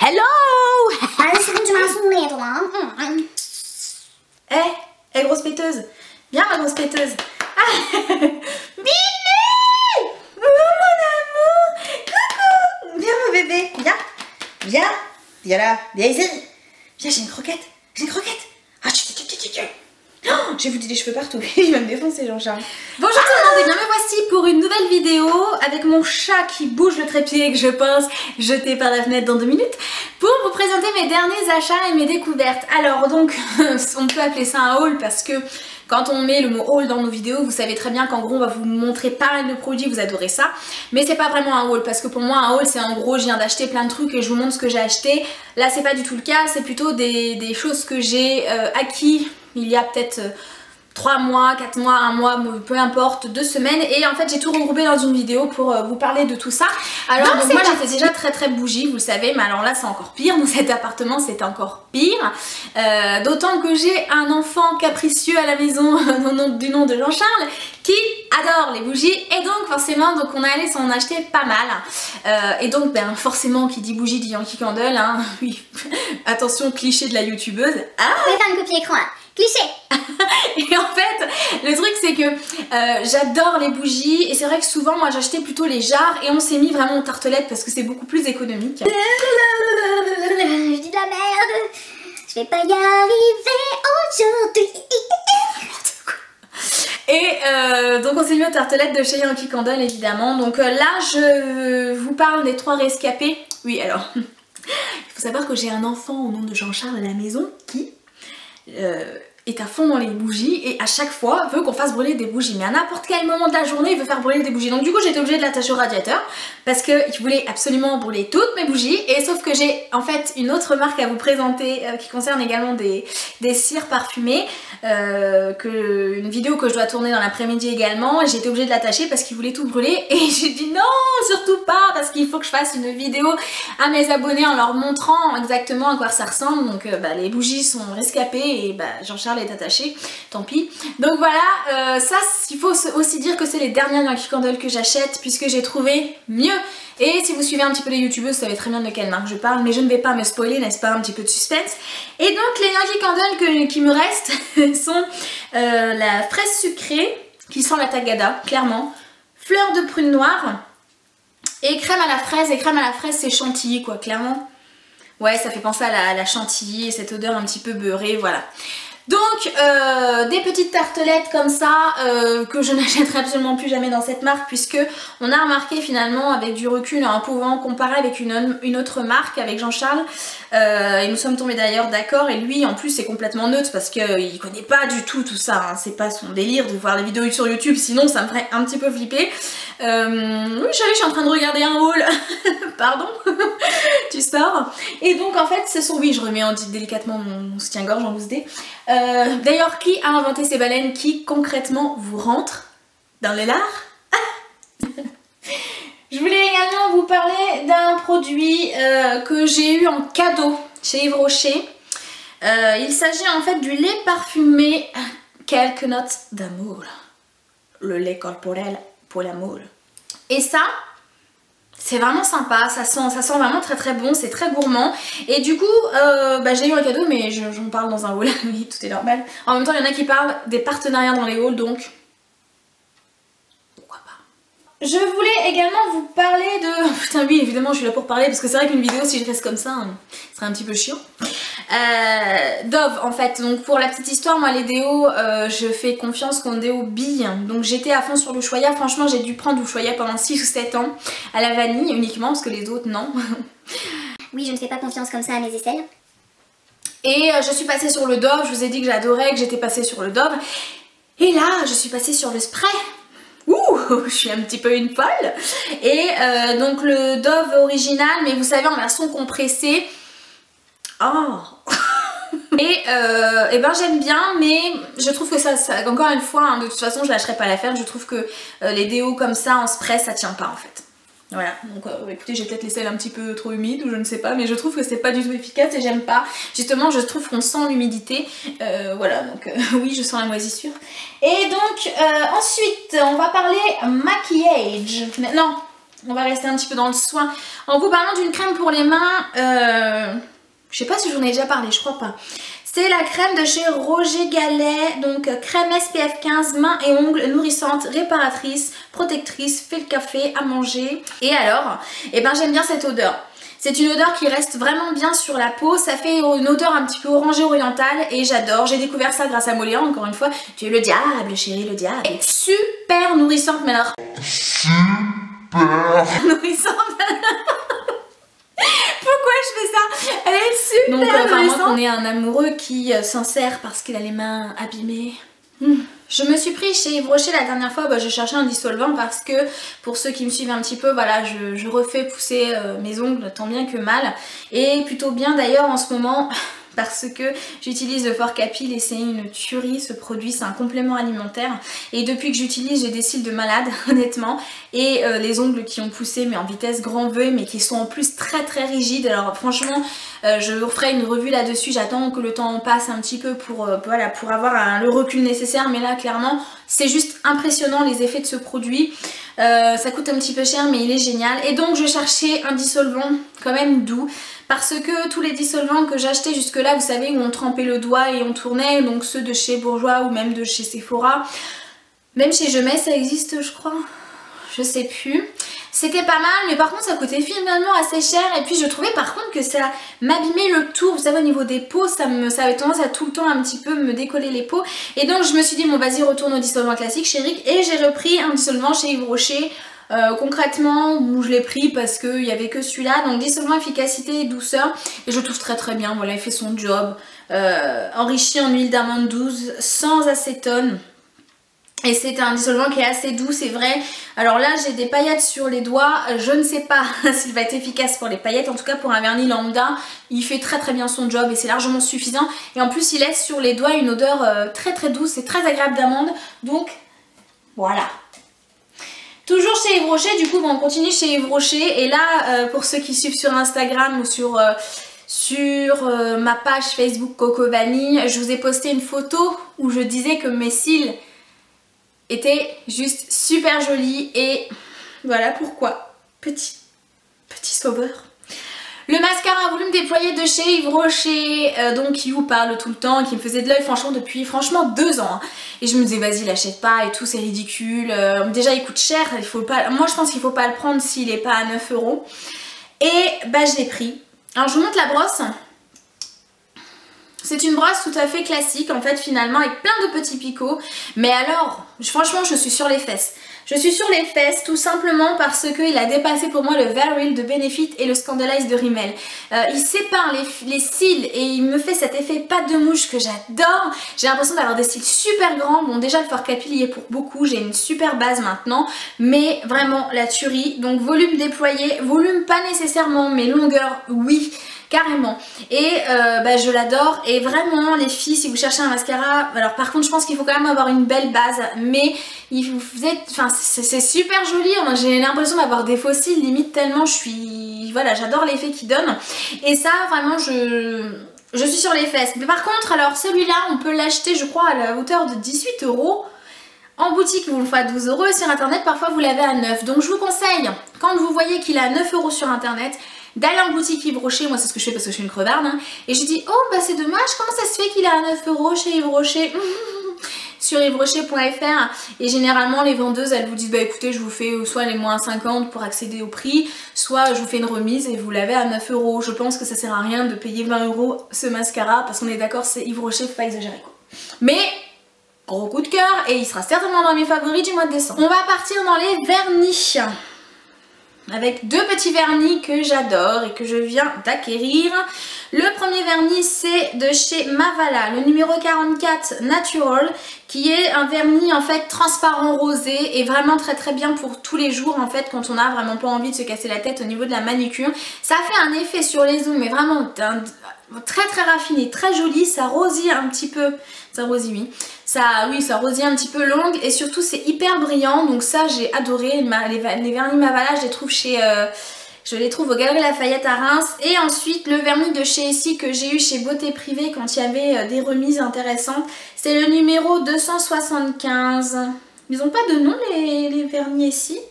Hello! Grosse péteuse. Viens ma grosse péteuse. Ah. Mimi! Oh mon amour! Coucou! Viens mon bébé. Viens. Viens. Viens là. Viens ici. Viens, j'ai une croquette. J'ai une croquette. Ah, oh, j'ai foutu des cheveux partout. Il va me défoncer Jean-Charles. Bonjour tout le monde et bien me voici pour une nouvelle vidéo avec mon chat qui bouge le trépied que je pense jeter par la fenêtre dans 2 minutes pour vous présenter mes derniers achats et mes découvertes. Alors donc on peut appeler ça un haul parce que quand on met le mot haul dans nos vidéos, vous savez très bien qu'en gros on va vous montrer pas mal de produits, vous adorez ça. Mais c'est pas vraiment un haul parce que pour moi un haul c'est en gros je viens d'acheter plein de trucs et je vous montre ce que j'ai acheté. Là c'est pas du tout le cas, c'est plutôt des choses que j'ai acquis il y a peut-être 3 mois, 4 mois, 1 mois, peu importe, 2 semaines. Et en fait j'ai tout regroupé dans une vidéo pour vous parler de tout ça. Alors donc moi j'étais déjà très bougie, vous le savez, mais alors là c'est encore pire. Dans cet appartement c'est encore pire. D'autant que j'ai un enfant capricieux à la maison du nom de Jean-Charles qui adore les bougies. Et donc forcément donc on est allé s'en acheter pas mal. Et donc ben forcément qui dit bougie dit Yankee Candle, hein. Oui. Attention, cliché de la youtubeuse. Ah, on va faire une copie écran là. Cliché. Et en fait le truc c'est que j'adore les bougies et c'est vrai que souvent moi j'achetais plutôt les jarres et on s'est mis vraiment aux tartelettes parce que c'est beaucoup plus économique. Je dis de la merde, je vais pas y arriver aujourd'hui. Et donc on s'est mis aux tartelettes de chez Yankee Candle évidemment. Donc là je vous parle des 3 rescapés. Oui alors il faut savoir que j'ai un enfant au nom de Jean-Charles à la maison qui est à fond dans les bougies et à chaque fois veut qu'on fasse brûler des bougies, mais à n'importe quel moment de la journée il veut faire brûler des bougies. Donc du coup j'étais obligée de l'attacher au radiateur parce qu'il voulait absolument brûler toutes mes bougies. Et sauf que j'ai en fait une autre marque à vous présenter qui concerne également des cires parfumées, une vidéo que je dois tourner dans l'après-midi également, et j'étais obligée de l'attacher parce qu'il voulait tout brûler et j'ai dit non surtout pas parce qu'il faut que je fasse une vidéo à mes abonnés en leur montrant exactement à quoi ça ressemble. Donc les bougies sont rescapées et Jean-Charles est attaché, tant pis. Donc voilà, ça il faut aussi dire que c'est les dernières Yankee Candle que j'achète puisque j'ai trouvé mieux. Et si vous suivez un petit peu les youtubeuses, vous savez très bien de quelle marque je parle, mais je ne vais pas me spoiler, n'est-ce pas, un petit peu de suspense. Et donc les Yankee Candle qui me restent sont la fraise sucrée, qui sent la tagada, clairement, fleur de prune noire et crème à la fraise. Et crème à la fraise c'est chantilly quoi, clairement. Ouais, ça fait penser à la chantilly et cette odeur un petit peu beurrée, voilà. Donc des petites tartelettes comme ça que je n'achèterai absolument plus jamais dans cette marque puisque on a remarqué finalement avec du recul en pouvant comparer avec une autre marque avec Jean-Charles et nous sommes tombés d'ailleurs d'accord, et lui en plus c'est complètement neutre parce qu'il connaît pas du tout ça, hein. C'est pas son délire de voir les vidéos sur YouTube, sinon ça me ferait un petit peu flipper. Oui chérie, je suis en train de regarder un haul. Pardon. Tu sors. Et donc en fait ce sont, oui je remets délicatement mon soutien-gorge en loose dé. D'ailleurs qui a inventé ces baleines qui concrètement vous rentrent dans les lards? Je voulais également vous parler d'un produit que j'ai eu en cadeau chez Yves Rocher. Il s'agit en fait du lait parfumé quelques notes d'amour. Le lait corporel pour l'amour. Et ça c'est vraiment sympa, ça sent vraiment très bon, c'est très gourmand. Et du coup j'ai eu un cadeau, mais j'en parle dans un haul. Oui, tout est normal. En même temps il y en a qui parlent des partenariats dans les hauls, donc pourquoi pas. Je voulais également vous parler de... Putain oui, évidemment je suis là pour parler parce que c'est vrai qu'une vidéo si je reste comme ça ce serait un petit peu chiant. Dove en fait, donc pour la petite histoire, moi les déos je fais confiance qu'en déo billes, donc j'étais à fond sur l'Ushuaïa. Franchement j'ai dû prendre l'Ushuaïa pendant 6 ou 7 ans à la vanille uniquement parce que les autres non. Oui, je ne fais pas confiance comme ça à mes aisselles. Et je suis passée sur le Dove, je vous ai dit que j'adorais, que j'étais passée sur le Dove, et là je suis passée sur le spray. Ouh, je suis un petit peu une folle. Et donc le Dove original, mais vous savez en version compressée. Oh. Et ben j'aime bien, mais je trouve que ça encore une fois, hein, de toute façon je lâcherai pas l'affaire. Je trouve que les déos comme ça en spray ça tient pas en fait. Voilà, donc écoutez, j'ai peut-être laissé elle un petit peu trop humide ou je ne sais pas, mais je trouve que c'est pas du tout efficace et j'aime pas. Justement je trouve qu'on sent l'humidité, voilà, donc oui je sens la moisissure. Et donc ensuite on va parler maquillage. Non, on va rester un petit peu dans le soin en vous parlant d'une crème pour les mains. Je sais pas si j'en ai déjà parlé, je crois pas. C'est la crème de chez Roger Gallet, donc crème SPF 15, mains et ongles, nourrissante, réparatrice, protectrice, fait le café, à manger. Et alors, eh ben j'aime bien cette odeur. C'est une odeur qui reste vraiment bien sur la peau, ça fait une odeur un petit peu orangée orientale et j'adore. J'ai découvert ça grâce à Moléa, encore une fois. Tu es le diable chérie, le diable. Elle est super nourrissante, mais alors... Super nourrissante. Pourquoi je fais ça? Elle est super nourrissante. Donc moi qu'on est un amoureux qui s'en sert parce qu'il a les mains abîmées. Je me suis pris chez Yves Rocher la dernière fois, je cherchais un dissolvant parce que pour ceux qui me suivent un petit peu, voilà, je refais pousser mes ongles tant bien que mal. Et plutôt bien d'ailleurs en ce moment parce que j'utilise le Fort-Capil et c'est une tuerie ce produit, c'est un complément alimentaire. Et depuis que j'utilise, j'ai des cils de malade honnêtement. Et les ongles qui ont poussé mais en vitesse grand V mais qui sont en plus très rigides. Alors franchement, je vous ferai une revue là-dessus, j'attends que le temps passe un petit peu pour, voilà, pour avoir le recul nécessaire. Mais là clairement, c'est juste impressionnant les effets de ce produit. Ça coûte un petit peu cher mais il est génial. Et donc je cherchais un dissolvant quand même doux. Parce que tous les dissolvants que j'achetais jusque là, vous savez, où on trempait le doigt et on tournait, donc ceux de chez Bourjois ou même de chez Sephora, même chez Gemais ça existe je crois, je sais plus. C'était pas mal mais par contre ça coûtait finalement assez cher et puis je trouvais par contre que ça m'abîmait le tour, vous savez au niveau des peaux, ça avait tendance à tout le temps un petit peu me décoller les peaux. Et donc je me suis dit bon vas-y retourne au dissolvant classique chez Rick et j'ai repris un dissolvant chez Yves Rocher. Concrètement où je l'ai pris parce qu'il n'y avait que celui-là, donc dissolvant efficacité et douceur et je trouve très bien, voilà il fait son job, enrichi en huile d'amande douce sans acétone et c'est un dissolvant qui est assez doux c'est vrai. Alors là j'ai des paillettes sur les doigts, je ne sais pas s'il va être efficace pour les paillettes, en tout cas pour un vernis lambda il fait très bien son job et c'est largement suffisant et en plus il laisse sur les doigts une odeur très douce et très agréable d'amande, donc voilà. Toujours chez Yves Rocher, du coup on continue chez Yves Rocher et là pour ceux qui suivent sur Instagram ou sur ma page Facebook Coco Vanille, je vous ai posté une photo où je disais que mes cils étaient juste super jolis et voilà pourquoi, petit sauveur. Le mascara à volume déployé de chez Yves Rocher, donc qui vous parle tout le temps, qui me faisait de l'œil franchement depuis 2 ans. Hein. Et je me disais vas-y l'achète pas et tout, c'est ridicule. Déjà il coûte cher, il faut pas... moi je pense qu'il faut pas le prendre s'il est pas à 9 €. Et bah je l'ai pris. Alors je vous montre la brosse. C'est une brosse tout à fait classique en fait finalement avec plein de petits picots. Mais alors, franchement je suis sur les fesses. Je suis sur les fesses tout simplement parce qu'il a dépassé pour moi le Veryl de Benefit et le Scandalize de Rimmel. Il sépare les cils et il me fait cet effet pâte de mouche que j'adore. J'ai l'impression d'avoir des cils super grands. Bon déjà le Fort-Capil y est pour beaucoup, j'ai une super base maintenant. Mais vraiment la tuerie. Donc volume déployé, volume pas nécessairement mais longueur oui. Carrément. Et je l'adore. Et vraiment les filles si vous cherchez un mascara, alors par contre je pense qu'il faut quand même avoir une belle base, mais vous êtes, enfin c'est super joli. J'ai l'impression d'avoir des faux cils limite tellement je suis, voilà j'adore l'effet qu'il donne. Et ça vraiment je suis sur les fesses. Mais par contre alors celui-là on peut l'acheter je crois à la hauteur de 18 €. En boutique vous le faites à 12 € et sur internet parfois vous l'avez à 9. Donc je vous conseille quand vous voyez qu'il est à 9 € sur internet d'aller en boutique Yves Rocher, moi c'est ce que je fais parce que je suis une crevarde, hein, et je dis oh bah c'est dommage, comment ça se fait qu'il est à 9 € chez Yves Rocher sur yvesrocher.fr. Et généralement les vendeuses elles vous disent bah écoutez je vous fais soit les moins 50 pour accéder au prix, soit je vous fais une remise et vous l'avez à 9 €. Je pense que ça sert à rien de payer 20 € ce mascara parce qu'on est d'accord c'est Yves Rocher, faut pas exagérer quoi. Mais gros coup de cœur et il sera certainement dans mes favoris du mois de décembre. On va partir dans les vernis. Avec 2 petits vernis que j'adore et que je viens d'acquérir. Le premier vernis c'est de chez Mavala, le numéro 44 Natural, qui est un vernis en fait transparent rosé et vraiment très bien pour tous les jours en fait quand on a vraiment pas envie de se casser la tête au niveau de la manucure. Ça fait un effet sur les ongles mais vraiment très raffiné, très joli, ça rosille un petit peu, ça rosille oui. Ça rosille un petit peu l'ongle et surtout c'est hyper brillant, donc ça j'ai adoré. Les vernis Mavala je les trouve je les trouve au Galeries Lafayette à Reims. Et ensuite le vernis de chez Essie que j'ai eu chez Beauté Privée quand il y avait des remises intéressantes, c'est le numéro 275. Ils ont pas de nom les vernis Essie?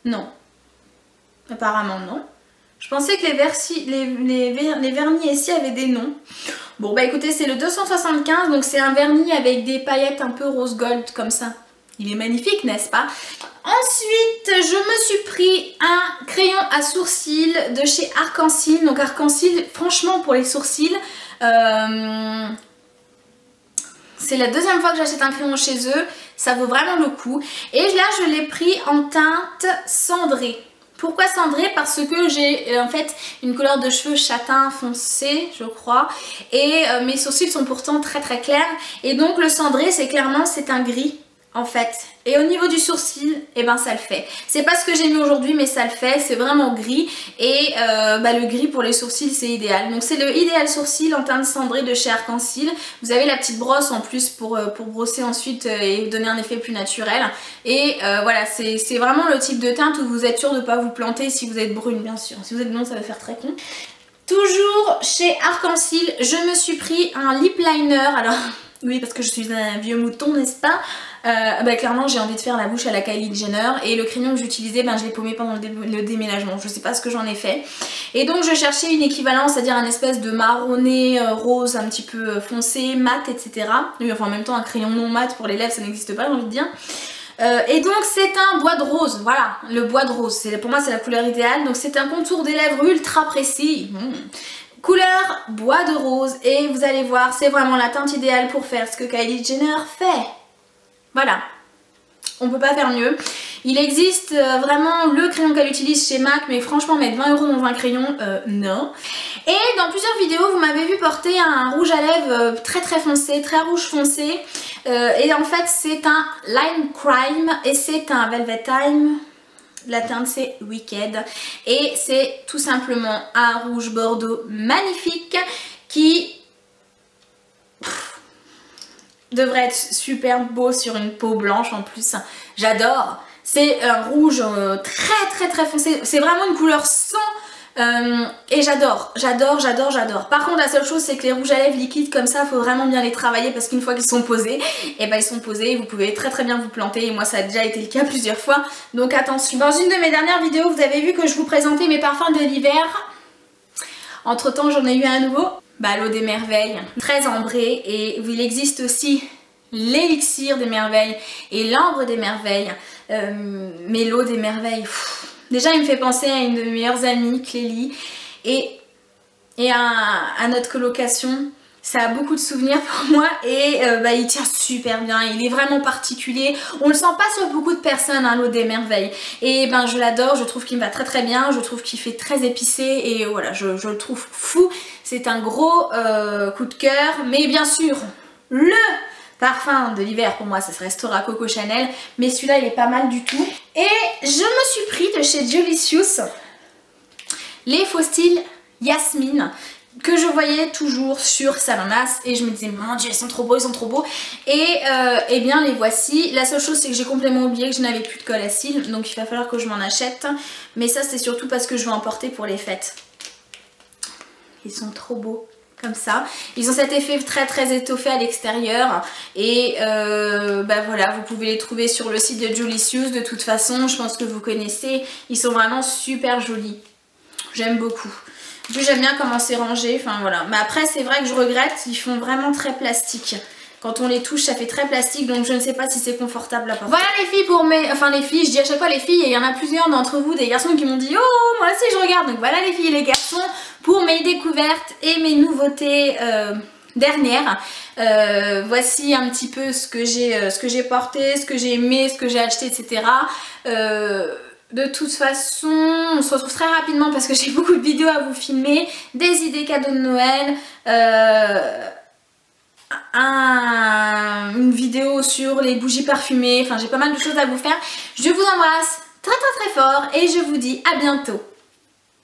Non. Apparemment non. Je pensais que les vernis ici avaient des noms. Bon bah écoutez, c'est le 275, donc c'est un vernis avec des paillettes un peu rose gold comme ça. Il est magnifique, n'est-ce pas? Ensuite, je me suis pris un crayon à sourcils de chez Arc-en-Ciel. Donc Arc-en-Ciel, franchement pour les sourcils, c'est la deuxième fois que j'achète un crayon chez eux. Ça vaut vraiment le coup. Et là, je l'ai pris en teinte cendrée. Pourquoi cendré? Parce que j'ai en fait une couleur de cheveux châtain foncé, je crois, et mes sourcils sont pourtant très très clairs, et donc le cendré c'est clairement c'est un gris en fait, et au niveau du sourcil, et ben ça le fait. C'est pas ce que j'ai mis aujourd'hui mais ça le fait, c'est vraiment gris, et le gris pour les sourcils c'est idéal. Donc c'est le Idéal Sourcil en teinte cendrée de chez Arc-en-Ciel. Vous avez la petite brosse en plus pour brosser ensuite et donner un effet plus naturel. Et voilà, c'est vraiment le type de teinte où vous êtes sûr de ne pas vous planter si vous êtes brune bien sûr. Si vous êtes blonde ça va faire très con. Toujours chez Arc-en-Ciel, je me suis pris un lip liner. Alors oui, parce que je suis un vieux mouton, n'est-ce pas? Clairement j'ai envie de faire la bouche à la Kylie Jenner, et le crayon que j'utilisais, je l'ai paumé pendant le déménagement. Je sais pas ce que j'en ai fait. Et donc je cherchais une équivalence, c'est-à-dire un espèce de marronné rose un petit peu foncé, mat, etc. Oui, enfin en même temps un crayon non mat pour les lèvres ça n'existe pas, j'ai envie de dire. Et donc c'est un bois de rose, voilà, le bois de rose, pour moi c'est la couleur idéale. Donc c'est un contour des lèvres ultra précis. Couleur bois de rose, et vous allez voir, c'est vraiment la teinte idéale pour faire ce que Kylie Jenner fait. Voilà, on peut pas faire mieux. Il existe vraiment le crayon qu'elle utilise chez MAC, mais franchement mettre 20 € dans un crayon, non. Et dans plusieurs vidéos vous m'avez vu porter un rouge à lèvres très très foncé, très rouge foncé, et en fait c'est un Lime Crime et c'est un Velvet Time. La teinte c'est Wicked, et c'est tout simplement un rouge bordeaux magnifique qui devrait être super beau sur une peau blanche en plus. J'adore. C'est un rouge très foncé. C'est vraiment une couleur sang. Et j'adore. Par contre la seule chose c'est que les rouges à lèvres liquides comme ça, faut vraiment bien les travailler, parce qu'une fois qu'ils sont posés, et ils sont posés, vous pouvez très bien vous planter, et moi ça a déjà été le cas plusieurs fois, donc attention. Dans une de mes dernières vidéos vous avez vu que je vous présentais mes parfums de l'hiver. Entre temps j'en ai eu un nouveau, l'eau des merveilles, très ambré, et il existe aussi l'élixir des merveilles et l'ambre des merveilles, mais l'eau des merveilles, déjà il me fait penser à une de mes meilleures amies, Clélie, et à notre colocation. Ça a beaucoup de souvenirs pour moi, et il tient super bien, il est vraiment particulier. On le sent pas sur beaucoup de personnes, l'eau des merveilles. Et je l'adore, je trouve qu'il me va très bien, je trouve qu'il fait très épicé, et voilà, je le trouve fou. C'est un gros coup de cœur, mais bien sûr, le parfum de l'hiver pour moi ça restera Coco Chanel, mais celui-là il est pas mal du tout. Et je me suis pris de chez Jolicious les faux styles Yasmine, que je voyais toujours sur Salonas, et je me disais mon dieu ils sont trop beaux, et bien les voici. La seule chose c'est que j'ai complètement oublié que je n'avais plus de colle à cils, donc il va falloir que je m'en achète, mais ça c'est surtout parce que je vais en porter pour les fêtes. Ils sont trop beaux comme ça, ils ont cet effet très étoffé à l'extérieur, et voilà, vous pouvez les trouver sur le site de Jolicious. De toute façon je pense que vous connaissez, ils sont vraiment super jolis, j'aime beaucoup. En plus j'aime bien comment c'est rangé, enfin voilà. Mais après c'est vrai que je regrette, ils font vraiment très plastique. Quand on les touche ça fait très plastique, donc je ne sais pas si c'est confortable à porter. Voilà les filles pour mes... Enfin les filles, je dis à chaque fois les filles, et il y en a plusieurs d'entre vous, des garçons qui m'ont dit oh moi aussi je regarde. Donc voilà les filles et les garçons pour mes découvertes et mes nouveautés dernières. Voici un petit peu ce que j'ai porté, ce que j'ai aimé, ce que j'ai acheté, etc. De toute façon, on se retrouve très rapidement parce que j'ai beaucoup de vidéos à vous filmer, des idées cadeaux de Noël, une vidéo sur les bougies parfumées, enfin j'ai pas mal de choses à vous faire. Je vous embrasse très fort et je vous dis à bientôt.